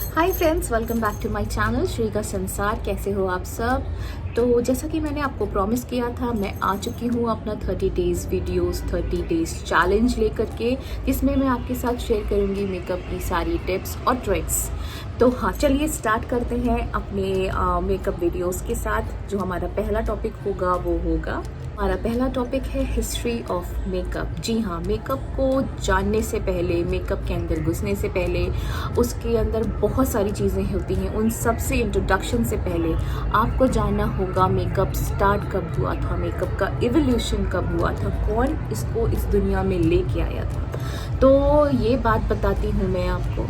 Hi friends, welcome back to my channel Shri का संसार। कैसे हो आप सब? तो जैसा कि मैंने आपको प्रॉमिस किया था, मैं आ चुकी हूँ अपना 30 डेज़ वीडियोस 30 डेज़ चैलेंज लेकर के, जिसमें मैं आपके साथ शेयर करूँगी मेकअप की सारी टिप्स और ट्रिक्स। तो हाँ, चलिए स्टार्ट करते हैं अपने मेकअप वीडियोस के साथ। जो हमारा पहला टॉपिक होगा वो होगा, हमारा पहला टॉपिक है हिस्ट्री ऑफ मेकअप। जी हाँ, मेकअप को जानने से पहले, मेकअप के अंदर घुसने से पहले, उसके अंदर बहुत सारी चीज़ें होती हैं। उन सब से इंट्रोडक्शन से पहले आपको जानना होगा मेकअप स्टार्ट कब हुआ था, मेकअप का इवोल्यूशन कब हुआ था, कौन इसको इस दुनिया में लेके आया था। तो ये बात बताती हूँ मैं आपको।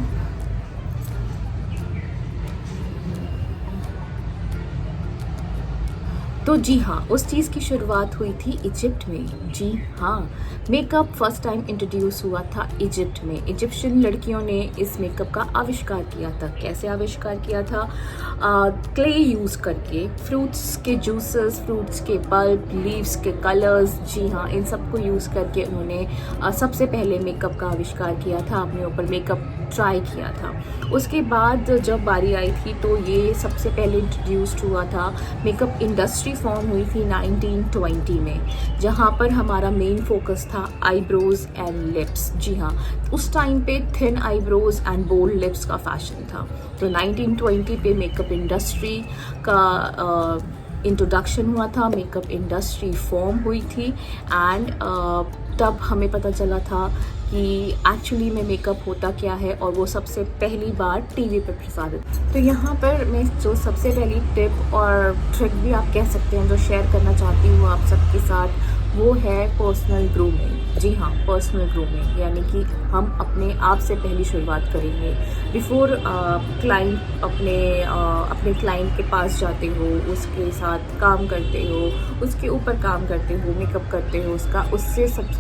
तो जी हाँ, उस चीज़ की शुरुआत हुई थी इजिप्ट में। जी हाँ, मेकअप फर्स्ट टाइम इंट्रोड्यूस हुआ था इजिप्ट में। इजिप्शियन लड़कियों ने इस मेकअप का आविष्कार किया था। कैसे आविष्कार किया था? क्ले यूज़ करके, फ्रूट्स के जूसेस, फ्रूट्स के पल्प, लीव्स के कलर्स, जी हाँ, इन सब को यूज़ करके उन्होंने सबसे पहले मेकअप का आविष्कार किया था, अपने ऊपर मेकअप ट्राई किया था। उसके बाद जब बारी आई थी तो ये सबसे पहले इंट्रोड्यूस्ड हुआ था, मेकअप इंडस्ट्री फॉर्म हुई थी 1920 में, जहाँ पर हमारा मेन फोकस था आईब्रोज एंड लिप्स। जी हाँ, उस टाइम पे thin eyebrows and bold lips का फैशन था। तो 1920 पे मेकअप इंडस्ट्री का इंट्रोडक्शन हुआ था, मेकअप इंडस्ट्री फॉर्म हुई थी एंड तब हमें पता चला था कि एक्चुअली में मेकअप होता क्या है, और वो सबसे पहली बार टीवी पर प्रसारित। तो यहाँ पर मैं जो सबसे पहली टिप और ट्रिक भी आप कह सकते हैं जो शेयर करना चाहती हूँ आप सबके साथ, वो है पर्सनल ग्रूमिंग। जी हाँ, पर्सनल ग्रूमिंग, यानी कि हम अपने आप से पहली शुरुआत करेंगे। बिफोर क्लाइंट अपने क्लाइंट के पास जाते हो, उसके साथ काम करते हो, उसके ऊपर काम करते हो, मेकअप करते हो,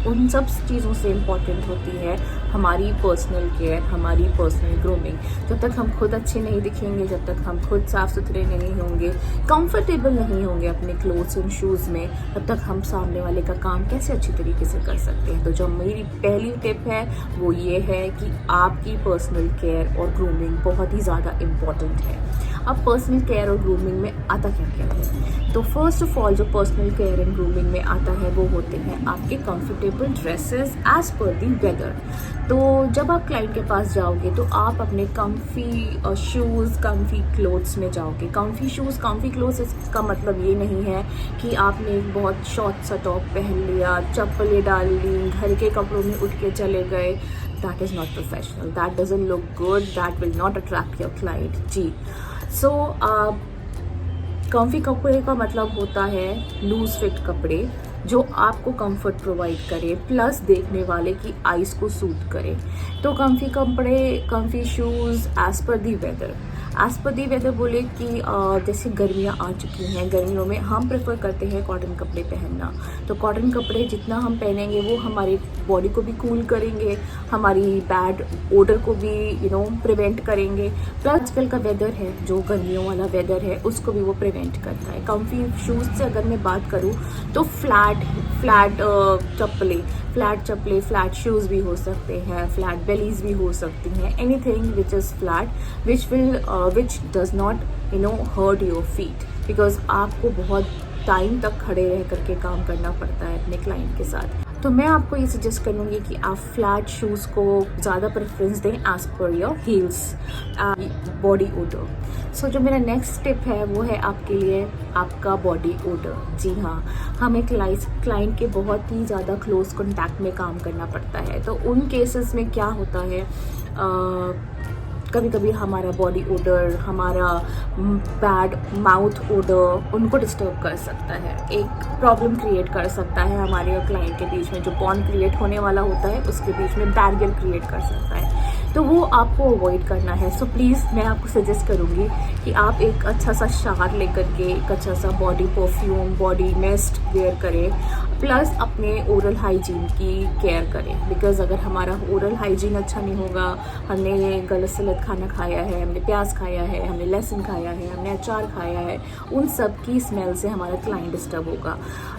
उन सब चीज़ों से इम्पॉर्टेंट होती है हमारी पर्सनल केयर, हमारी पर्सनल ग्रूमिंग। जब तक हम खुद अच्छे नहीं दिखेंगे, जब तक हम खुद साफ सुथरे नहीं होंगे, कंफर्टेबल नहीं होंगे अपने क्लोथ्स एंड शूज़ में, तब तक हम सामने वाले का काम कैसे अच्छी तरीके से कर सकते हैं। तो जो मेरी पहली टिप है वो ये है कि आपकी पर्सनल केयर और ग्रूमिंग बहुत ही ज़्यादा इम्पॉर्टेंट है। अब पर्सनल केयर और ग्रूमिंग में आता क्या क्या है? तो फर्स्ट ऑफ ऑल जो पर्सनल केयर एंड ग्रूमिंग में आता है वो होते हैं आपके comfortable dresses as per the weather. तो जब आप क्लाइंट के पास जाओगे तो आप अपने कम्फी शूज़, कम्फी क्लोथ्स में जाओगे। कम्फी शूज़, कम्फी क्लोथ्स, इसका मतलब ये नहीं है कि आपने एक बहुत शॉर्ट सा टॉप पहन लिया, चप्पलें डाल ली, घर के कपड़ों में उठ के चले गए। That is not professional, that doesn't look good, that will not attract your client. जी, सो कम्फी कपड़े का मतलब होता है लूज फिट कपड़े जो आपको कंफर्ट प्रोवाइड करे, प्लस देखने वाले की आइज़ को सूट करे। तो कम्फी कपड़े, comfy shoes as per the weather. As per the weather बोले कि जैसे गर्मियाँ आ चुकी हैं, गर्मियों में हम प्रेफर करते हैं कॉटन कपड़े पहनना। तो कॉटन कपड़े जितना हम पहनेंगे वो हमारी बॉडी को भी कूल करेंगे, हमारी बैड ओडर को भी प्रिवेंट करेंगे। प्लस आजकल का वेदर है, जो गर्मियों वाला वेदर है, उसको भी वो प्रिवेंट करता है। कम्फी शूज़ से अगर मैं बात करूँ तो फ्लैट चप्पलें, फ्लैट शूज़ भी हो सकते हैं, फ्लैट बेलीज भी हो सकती हैं, anything which is flat which does not hurt your feet, because आपको बहुत टाइम तक खड़े रह करके काम करना पड़ता है अपने क्लाइंट के साथ। तो मैं आपको ये सजेस्ट करूँगी कि आप फ्लैट शूज़ को ज़्यादा प्रेफरेंस दें एज पर your heels, body odour. So जो मेरा नेक्स्ट टिप है वो है आपके लिए आपका बॉडी ओडर। जी हाँ, हमें क्लाइंट के बहुत ही ज़्यादा क्लोज कॉन्टैक्ट में काम करना पड़ता है। तो उन केसेस में क्या होता है, कभी कभी हमारा बॉडी ओडर, हमारा बैड माउथ ओडर उनको डिस्टर्ब कर सकता है, एक प्रॉब्लम क्रिएट कर सकता है हमारे और क्लाइंट के बीच में। जो बॉन्ड क्रिएट होने वाला होता है उसके बीच में बैरियर क्रिएट कर सकता है, तो वो आपको अवॉइड करना है। सो प्लीज़ मैं आपको सजेस्ट करूँगी कि आप एक अच्छा सा शावर लेकर के एक अच्छा सा body perfume, body mist wear करें, प्लस अपने ओरल हाइजीन की केयर करें। बिकॉज अगर हमारा ओरल हाइजीन अच्छा नहीं होगा, हमने गलत सलत खाना खाया है, हमने प्याज खाया है, हमने लहसुन खाया है, हमने अचार खाया है, उन सब की स्मेल से हमारा क्लाइंट डिस्टर्ब होगा।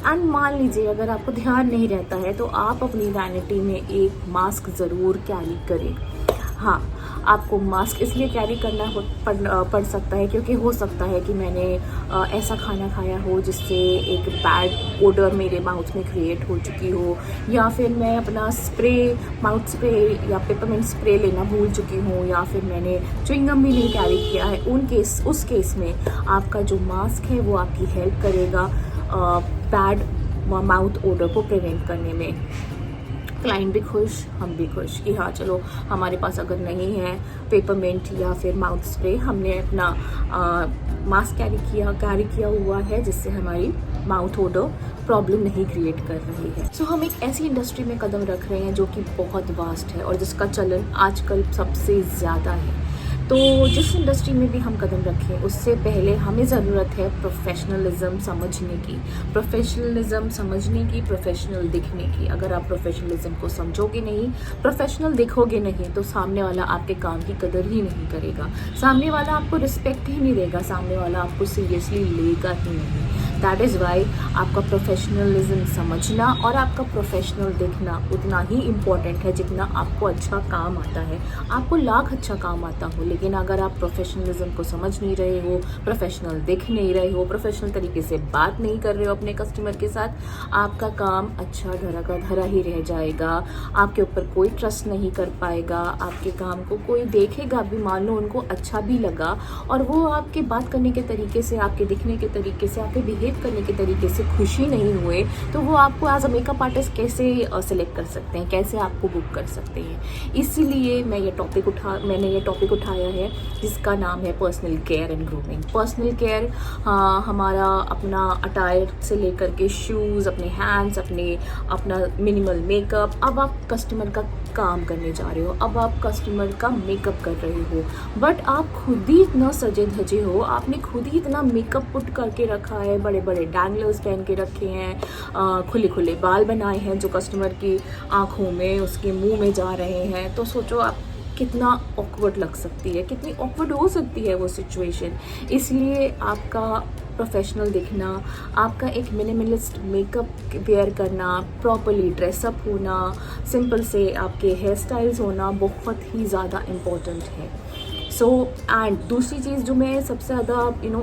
एंड मान लीजिए अगर आपको ध्यान नहीं रहता है तो आप अपनी वैनिटी में एक मास्क ज़रूर कैरी करें। हाँ, आपको मास्क इसलिए कैरी करना पड़ सकता है क्योंकि हो सकता है कि मैंने ऐसा खाना खाया हो जिससे एक बैड ओडर मेरे माउथ में क्रिएट हो चुकी हो, या फिर मैं अपना स्प्रे, माउथ स्प्रे या पेपरमिंट स्प्रे लेना भूल चुकी हूँ, या फिर मैंने च्युइंगम भी नहीं कैरी किया है। उस केस में आपका जो मास्क है वो आपकी हेल्प करेगा बैड माउथ ओडर को प्रिवेंट करने में। क्लाइंट भी खुश, हम भी खुश कि हाँ चलो हमारे पास अगर नहीं है पेपरमिंट या फिर माउथ स्प्रे, हमने अपना मास्क कैरी किया हुआ है जिससे हमारी माउथ ओडर प्रॉब्लम नहीं क्रिएट कर रही है। सो हम एक ऐसी इंडस्ट्री में कदम रख रहे हैं जो कि बहुत वास्ट है और जिसका चलन आजकल सबसे ज़्यादा है। तो जिस इंडस्ट्री में भी हम कदम रखें उससे पहले हमें ज़रूरत है प्रोफेशनलिज्म समझने की, प्रोफेशनल दिखने की। अगर आप प्रोफेशनलिज्म को समझोगे नहीं, प्रोफेशनल दिखोगे नहीं, तो सामने वाला आपके काम की कदर ही नहीं करेगा, सामने वाला आपको रिस्पेक्ट ही नहीं देगा, सामने वाला आपको सीरियसली लेगा ही नहीं। दैट इज़ वाई आपका प्रोफेशनलिज्म समझना और आपका प्रोफेशनल दिखना उतना ही इम्पॉर्टेंट है जितना आपको अच्छा काम आता है। आपको लाख अच्छा काम आता हो, लेकिन अगर आप प्रोफेशनलिज्म को समझ नहीं रहे हो, प्रोफेशनल दिख नहीं रहे हो, प्रोफेशनल तरीके से बात नहीं कर रहे हो अपने कस्टमर के साथ, आपका काम अच्छा धरा का धरा ही रह जाएगा। आपके ऊपर कोई ट्रस्ट नहीं कर पाएगा, आपके काम को कोई देखेगा भी, मान लो उनको अच्छा भी लगा और वो आपके बात करने के तरीके से, आपके दिखने के तरीके से, आपके बिहेव करने के तरीके से खुशी नहीं हुए, तो वो आपको एज अ मेकअप आर्टिस्ट कैसे सिलेक्ट कर सकते हैं, कैसे आपको बुक कर सकते हैं। इसीलिए मैंने ये टॉपिक उठाया है जिसका नाम है personal care and grooming. Personal care हमारा अपना अटायर से लेकर के शूज़, अपने हैंड्स, अपना मिनिमल मेकअप। अब आप कस्टमर का काम करने जा रहे हो, अब आप कस्टमर का मेकअप कर रहे हो, बट आप खुद ही इतना सजे धजे हो, आपने खुद ही इतना मेकअप पुट करके रखा है, बड़े बड़े डैंगलर्स पहन के रखे हैं, खुले खुले बाल बनाए हैं जो कस्टमर की आँखों में, उसके मुंह में जा रहे हैं। तो सोचो आप कितना ऑकवर्ड लग सकती है, कितनी ऑकवर्ड हो सकती है वो सिचुएशन। इसलिए आपका प्रोफेशनल दिखना, आपका एक मिनिमलिस्ट मेकअप वेयर करना, प्रॉपर्ली ड्रेसअप होना, सिंपल से आपके हेयर स्टाइल्स होना बहुत ही ज़्यादा इम्पोर्टेंट है। सो एंड दूसरी चीज़ जो मैं सबसे ज़्यादा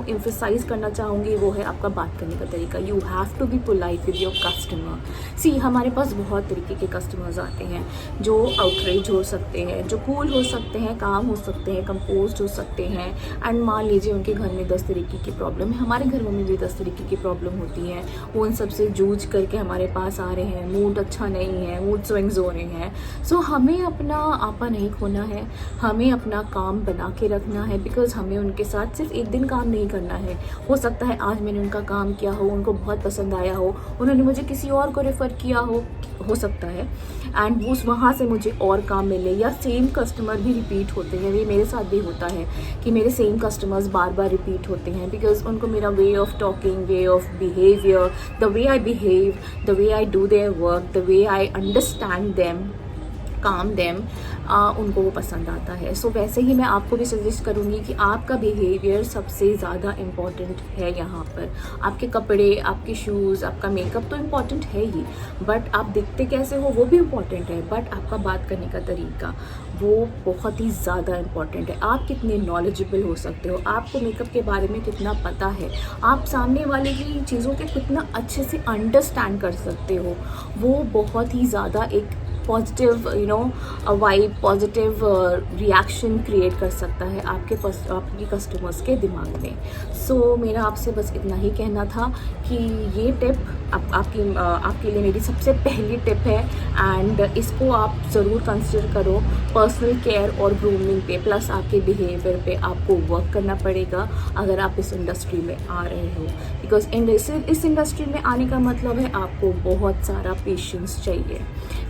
एम्फेसाइज करना चाहूँगी वो है आपका बात करने का तरीका। You have to be polite with your customer. See हमारे पास बहुत तरीके के कस्टमर्स आते हैं जो आउटरीच हो सकते हैं, जो कूल हो सकते हैं, काम हो सकते हैं, कंपोज हो सकते हैं। एंड मान लीजिए उनके घर में 10 तरीके की प्रॉब्लम है, हमारे घरों में भी 10 तरीके की प्रॉब्लम होती है। वो उन सबसे जूझ करके हमारे पास आ रहे हैं, मूड अच्छा नहीं है, मूड स्विंग्स हो रहे हैं। सो हमें अपना आपा नहीं खोना है, हमें अपना काम बना के रखना है, बिकॉज हमें उनके साथ सिर्फ एक दिन काम नहीं करना है। हो सकता है आज मैंने उनका काम किया हो, उनको बहुत पसंद आया हो, उन्होंने मुझे किसी और को रेफ़र किया हो सकता है, एंड वो वहाँ से मुझे और काम मिले। या सेम कस्टमर भी रिपीट होते हैं, ये मेरे साथ भी होता है कि मेरे सेम कस्टमर्स बार बार रिपीट होते हैं, बिकॉज उनको मेरा way of talking, way of behaviour, the way I behave, the way I do their work, the way I understand them, काम देम, उनको वो पसंद आता है। सो वैसे ही मैं आपको भी सजेस्ट करूँगी कि आपका बिहेवियर सबसे ज़्यादा इम्पॉर्टेंट है यहाँ पर। आपके कपड़े, आपके शूज़, आपका मेकअप तो इम्पॉर्टेंट है ही, बट आप दिखते कैसे हो वो भी इम्पॉर्टेंट है, बट आपका बात करने का तरीका वो बहुत ही ज़्यादा इम्पॉर्टेंट है। आप कितने नॉलेजेबल हो सकते हो, आपको मेकअप के बारे में कितना पता है, आप सामने वाले की चीज़ों के कितना अच्छे से अंडरस्टैंड कर सकते हो, वो बहुत ही ज़्यादा एक positive vibe, positive reaction create कर सकता है आपके कस्टमर्स के दिमाग में। सो मेरा आपसे बस इतना ही कहना था कि ये टिप आपके लिए मेरी सबसे पहली टिप है, एंड इसको आप ज़रूर कंसिडर करो। पर्सनल केयर और ग्रूमिंग पे, प्लस आपके बिहेवियर पे आपको वर्क करना पड़ेगा अगर आप इस इंडस्ट्री में आ रहे हो, बिकॉज इस इंडस्ट्री में आने का मतलब है आपको बहुत सारा पेशेंस चाहिए,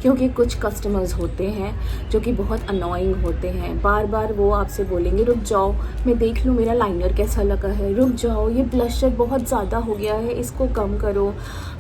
क्योंकि कुछ कस्टमर्स होते हैं जो कि बहुत अनोइंग होते हैं। बार बार वो आपसे बोलेंगे रुक जाओ मैं देख लूँ मेरा लाइनर कैसा लगा है, रुक जाओ ये ब्लशर बहुत ज़्यादा हो गया है, इसको कम करो।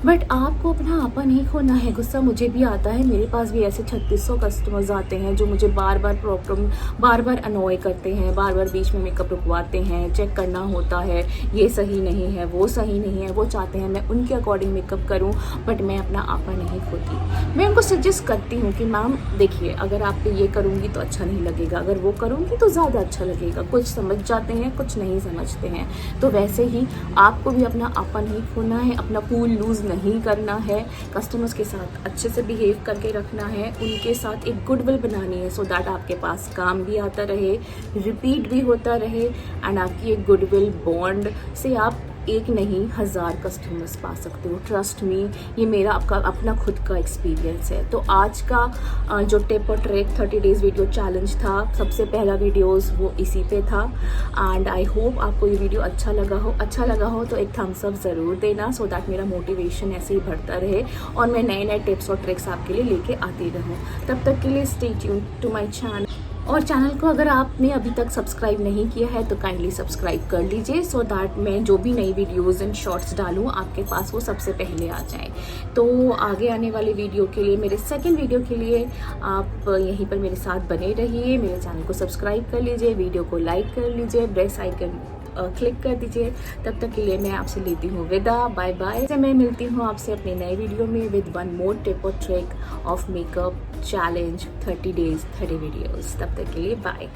बट आपको अपना आपा नहीं खोना है। गुस्सा मुझे भी आता है, मेरे पास भी ऐसे 3600 कस्टमर्स आते हैं जो मुझे बार बार अनॉय करते हैं, बार बार बीच में मेकअप रुकवाते हैं, चेक करना होता है ये सही नहीं है, वो सही नहीं है। वो चाहते हैं मैं उनके अकॉर्डिंग मेकअप करूँ, बट मैं अपना आपा नहीं खोती। मैं उनको सजेस्ट कोशिश करती हूँ कि मैम देखिए, अगर आप ये करूँगी तो अच्छा नहीं लगेगा, अगर वो करूँगी तो ज़्यादा अच्छा लगेगा। कुछ समझ जाते हैं, कुछ नहीं समझते हैं। तो वैसे ही आपको भी अपना आपा नहीं खोना है, अपना कूल लूज़ नहीं करना है, कस्टमर्स के साथ अच्छे से बिहेव करके रखना है, उनके साथ एक गुडविल बनानी है, सो दैट आपके पास काम भी आता रहे, रिपीट भी होता रहे, एंड आपकी एक गुडविल बॉन्ड से आप एक नहीं 1000 कस्टमर्स पा सकते हो। ट्रस्ट मी, ये मेरा आपका अपना खुद का एक्सपीरियंस है। तो आज का जो टिप और ट्रिक 30 डेज़ वीडियो चैलेंज था, सबसे पहला वीडियोस वो इसी पे था। एंड आई होप आपको ये वीडियो अच्छा लगा हो तो एक थम्स अप ज़रूर देना, सो दैट मेरा मोटिवेशन ऐसे ही बढ़ता रहे और मैं नए नए टिप्स और ट्रिक्स आपके लिए लेके आती रहूँ। तब तक के लिए stay tuned to my channel, और चैनल को अगर आपने अभी तक सब्सक्राइब नहीं किया है तो काइंडली सब्सक्राइब कर लीजिए, सो दैट मैं जो भी नई वीडियोस एंड शॉर्ट्स डालूँ आपके पास वो सबसे पहले आ जाए। तो आगे आने वाले वीडियो के लिए, मेरे सेकंड वीडियो के लिए आप यहीं पर मेरे साथ बने रहिए। मेरे चैनल को सब्सक्राइब कर लीजिए, वीडियो को लाइक कर लीजिए, बेल आइकन क्लिक कर दीजिए। तब तक के लिए मैं आपसे लेती हूँ विदा, बाय बाय। मैं मिलती हूँ आपसे अपने नए वीडियो में विद वन मोर टिप और trick of makeup challenge 30 days 30 videos. तब तक के लिए बाय।